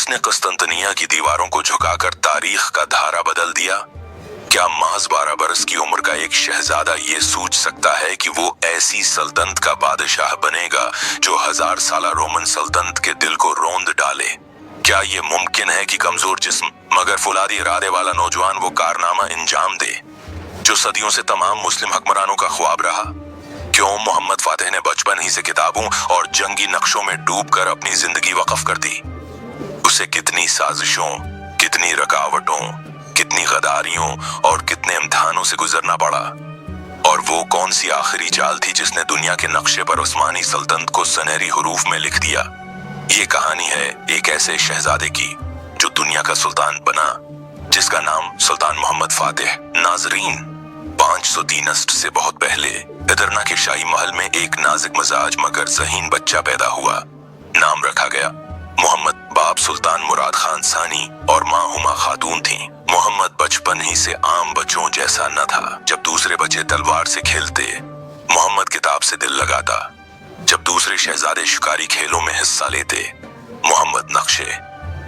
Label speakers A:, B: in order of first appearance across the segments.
A: जिसने कुस्तंतनिया की दीवारों को झुकाकर तारीख का धारा बदल दिया? क्या महज 12 बरस की उम्र का एक शहजादा ये सोच सकता है कि वो ऐसी सल्तनत का बादशाह बनेगा जो 1000 साला रोमन सल्तनत के दिल को रौंद डाले? क्या ये मुमकिन है कि कमजोर जिस्म मगर फौलादी इरादे वाला नौजवान वो कारनामा अंजाम दे जो सदियों से तमाम मुस्लिम हुक्मरानों का ख्वाब रहा? क्यों मोहम्मद फातिह ने बचपन ही से किताबों और जंगी नक्शों में डूबकर अपनी जिंदगी वक्फ कर दी? उसे कितनी साजिशों, कितनी रुकावटों, कितनी गदारियों और कितने इम्तिहानों से गुजरना पड़ा? और वो कौन सी आखिरी चाल थी जिसने दुनिया के नक्शे पर उस्मानी सल्तनत को सुनहरी हुरूफ में लिख दिया? ये कहानी है एक ऐसे शहजादे की जो दुनिया का सुल्तान बना, जिसका नाम सुल्तान मोहम्मद फातिह। नाजरीन, 503 अष्ट से बहुत पहले इदरना के शाही महल में एक नाजुक मजाज मगर ज़हीन बच्चा पैदा हुआ। नाम रखा गया मोहम्मद। बाप सुल्तान मुराद खान सानी और माँ हुमा खातून थी। मोहम्मद बचपन ही से आम बच्चों जैसा न था। जब दूसरे बच्चे तलवार से खेलते, मोहम्मद किताब से दिल लगाता। जब दूसरे शहजादे शिकारी खेलों में हिस्सा लेते, मोहम्मद नक्शे,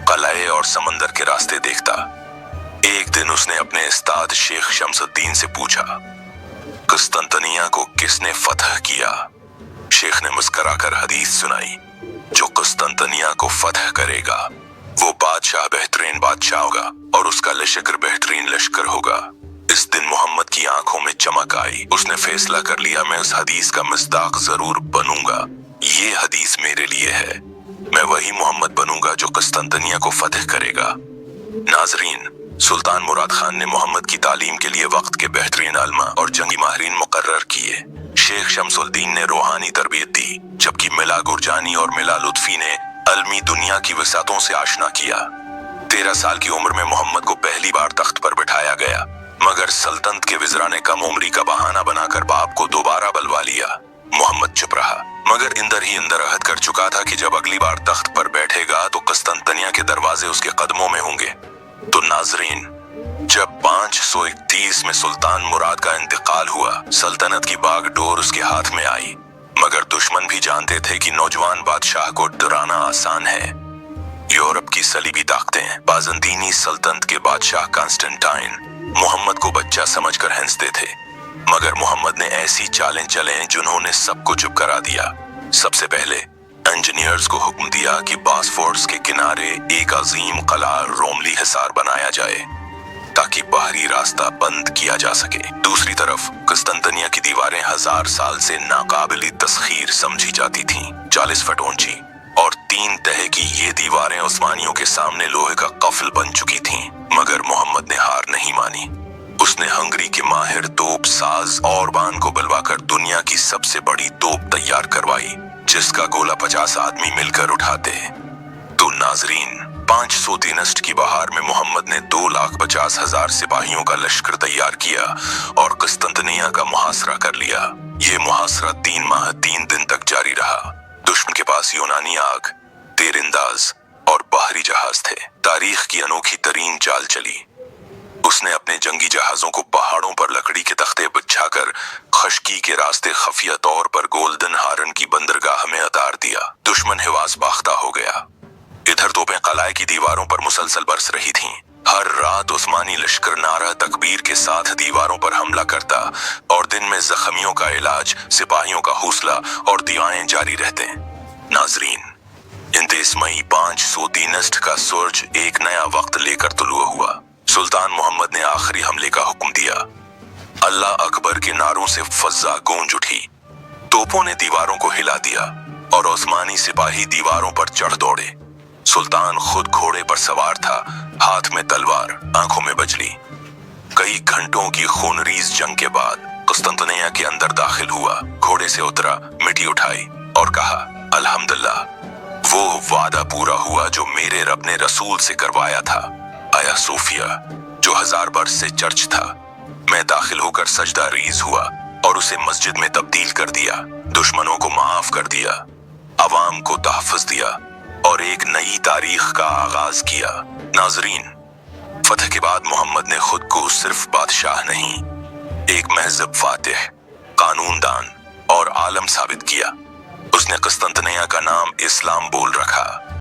A: कलाए और समंदर के रास्ते देखता। एक दिन उसने अपने उस्ताद शेख शमसुद्दीन से पूछा, कुस्तंतनिया को किसने फतह किया? शेख ने मुस्कुराकर हदीस सुनाई, जो कुस्तंतनिया को फतह करेगा वो बादशाह बेहतरीन बादशाह होगा और उसका लश्कर बेहतरीन लश्कर होगा। इस दिन मोहम्मद की आंखों में चमक आई। उसने फैसला कर लिया, मैं उस हदीस का मिस्दाक जरूर बनूंगा। ये हदीस मेरे लिए है। मैं वही मोहम्मद बनूंगा जो कुस्तंतनिया को फतह करेगा। नाजरीन, सुल्तान मुराद खान ने मोहम्मद की तालीम के लिए वक्त के बेहतरीन आलमा और जंगी माहिरीन मुकर्रर किए। शेख शमसुद्दीन ने रूहानी तरबियत दी, जबकि मिला गुरजानी और मिला लुत्फी ने अलमी दुनिया की वसातों से आशना किया। 13 साल की उम्र में मोहम्मद को पहली बार तख्त पर बिठाया गया, मगर सल्तनत के विज़रा ने कम उम्री का बहाना बनाकर बाप को दोबारा बलवा लिया। मोहम्मद चुप रहा, मगर इंदर ही इंदर अहद कर चुका था कि जब अगली बार तख्त पर बैठेगा तो कुस्तंतनिया के दरवाजे उसके कदमों में होंगे। तो नाजरीन, जब 531 में सुल्तान मुराद का इंतकाल हुआ, सल्तनत की बागडोर उसके हाथ में आई। मगर दुश्मन भी जानते थे कि नौजवान बादशाह को डराना आसान है। यूरोप की सलीबी ताकतें, बाज़ंतीनी सल्तनत के बादशाह कॉन्स्टेंटाइन मोहम्मद को बच्चा समझकर हंसते थे, मगर मोहम्मद ने ऐसी चालें चलें जिन्होंने सबको चुप करा दिया। सबसे पहले इंजीनियर्स को हुक्म दिया कि बॉस्फोरस के किनारे एक अजीम कला रोमली हिसार बनाया जाए ताकि बाहरी रास्ता बंद किया जा सके। दूसरी तरफ कुस्तंतनिया की दीवारें 1000 साल से नाकाबिल तस्खीर समझी जाती थीं। 40 फुट ऊंची और 3 तह की ये दीवारें उस्मानियों के सामने लोहे का कफल बन चुकी थीं, मगर मोहम्मद ने हार नहीं मानी। उसने हंगरी के माहिर तोप साज औरबान को बुलवाकर दुनिया की सबसे बड़ी तोप तैयार करवाई, जिसका गोला 50 आदमी मिलकर उठाते। तो नाजरीन, 503 अष्ट की बहार में मोहम्मद ने 2,50,000 सिपाहियों का लश्कर तैयार किया और कुस्तंतनिया का मुहासरा कर लिया। ये मुहासरा 3 माह 3 दिन तक जारी रहा। दुश्मन के पास यूनानी आग, तीरंदाज और बाहरी जहाज थे। तारीख की अनोखी तरीन चाल चली। उसने अपने जंगी जहाजों को पहाड़ों पर लकड़ी के तख्ते बिछाकर खश्की के रास्ते खफिया तौर पर गोल्डन हारन की बंदरगाह में उतार दिया। दुश्मन हिवास बाख्ता हो गया। इधर तोपें कलाए की दीवारों पर मुसलसल बरस रही थीं। हर रात उस्मानी लश्कर नारा तकबीर के साथ दीवारों पर हमला करता और दिन में जख्मियों का इलाज, सिपाहियों का हौसला और दुआएं जारी रहते। नाजरीन, 29 मई 503 अष्ट का सूरज एक नया वक्त लेकर तुलुआ हुआ। सुल्तान मोहम्मद ने आखिरी हमले का हुक्म दिया। अल्लाह अकबर के नारों से फज़ा गूंज उठी। तोपों ने दीवारों को हिला दिया और उस्मानी सिपाही दीवारों पर चढ़ दौड़े। सुल्तान खुद घोड़े पर सवार था, हाथ में तलवार, आंखों में बजली। कई घंटों की खूनरीज जंग के बाद कुस्तंतनिया के अंदर दाखिल हुआ। घोड़े से उतरा, मिट्टी उठाई और कहा, अल्हम्दुलिल्लाह, वो वादा पूरा हुआ जो मेरे रब ने रसूल से करवाया था। आया सोफिया, जो 1000 वर्ष से चर्च था, मैं दाखिल होकर सजदा रीज हुआ और उसे मस्जिद में तब्दील कर दिया। दुश्मनों को माफ कर दिया, अवाम को तहफ़्फ़ुज़ दिया और एक नई तारीख का आगाज किया। नाजरीन, फतह के बाद मोहम्मद ने खुद को सिर्फ बादशाह नहीं, एक महज़ब फातिह, कानूनदान और आलम साबित किया। उसने कुस्तंतनिया का नाम इस्लाम बोल रखा।